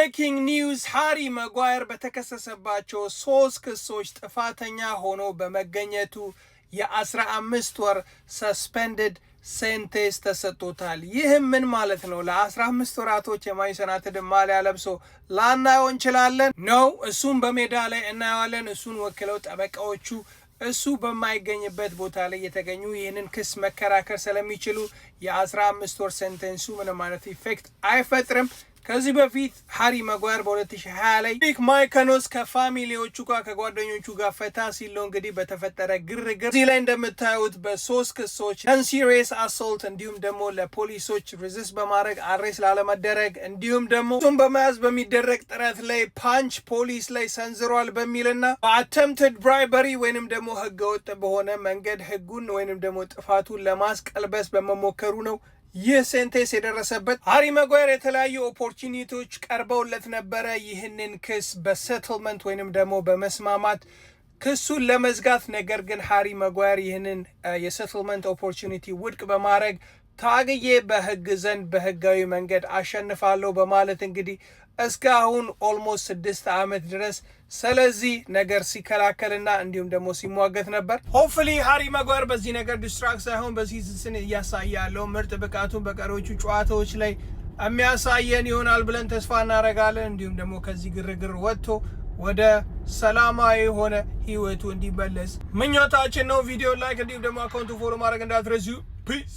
ብሬኪንግ ኒውስ ሃሪ ማጓየር በተከሰሰባቸው 3 ክሶች ጥፋተኛ ሆኖ በመገኘቱ የ15 ወር ሰስፔንድድ ሴንቴንስ ተሰጥቶታል። ይህም ምን ማለት ነው? ለ15 ወራቶች የማንቸስተር ማሊያ ለብሶ ላናየው እንችላለን ነው። እሱን በሜዳ ላይ እናየዋለን። እሱን ወክለው ጠበቃዎቹ እሱ በማይገኝበት ቦታ ላይ የተገኙ ይህንን ክስ መከራከር ስለሚችሉ የ15 ወር ሴንቴንሱ ምንም ማለት ኢፌክት አይፈጥርም። ከዚህ በፊት ሃሪ ማጓየር በ2020 ላይ ሪክ ማይከኖስ ከፋሚሊዎቹ ጋር ከጓደኞቹ ጋር ፈታ ሲለው እንግዲህ በተፈጠረ ግርግር እዚህ ላይ እንደምታዩት በ3 ክሶች ሲሪየስ አሶልት እንዲሁም ደግሞ ለፖሊሶች ሬዚስት በማድረግ አሬስ ላለመደረግ እንዲሁም ደግሞ እሱን በመያዝ በሚደረግ ጥረት ላይ ፓንች ፖሊስ ላይ ሰንዝሯል በሚልና በአተምፕትድ ብራይበሪ ወይንም ደግሞ ህገወጥ በሆነ መንገድ ህጉን ወይንም ደግሞ ጥፋቱን ለማስቀልበስ በመሞከሩ ነው ይህ ሴንቴንስ የደረሰበት። ሃሪ ማጓየር የተለያዩ ኦፖርቹኒቲዎች ቀርበውለት ነበረ ይህንን ክስ በሴትልመንት ወይንም ደግሞ በመስማማት ክሱን ለመዝጋት። ነገር ግን ሃሪ ማጓየር ይህንን የሴትልመንት ኦፖርቹኒቲ ውድቅ በማድረግ ታግዬ በህግ ዘንድ በህጋዊ መንገድ አሸንፋለሁ በማለት እንግዲህ እስካሁን ኦልሞስት 6 ዓመት ድረስ ስለዚህ ነገር ሲከላከልና እንዲሁም ደግሞ ሲሟገት ነበር። ሆፕፉሊ ሃሪ ማጓየር በዚህ ነገር ዲስትራክት ሳይሆን በሲዝን እያሳየ ያለው ምርጥ ብቃቱን በቀሪዎቹ ጨዋታዎች ላይ የሚያሳየን ይሆናል ብለን ተስፋ እናደርጋለን። እንዲሁም ደግሞ ከዚህ ግርግር ወጥቶ ወደ ሰላማዊ የሆነ ህይወቱ እንዲመለስ ምኞታችን ነው። ቪዲዮ ላይክ እንዲሁም ደግሞ አካውንቱ ፎሎ ማድረግ እንዳትረሱ። ፒስ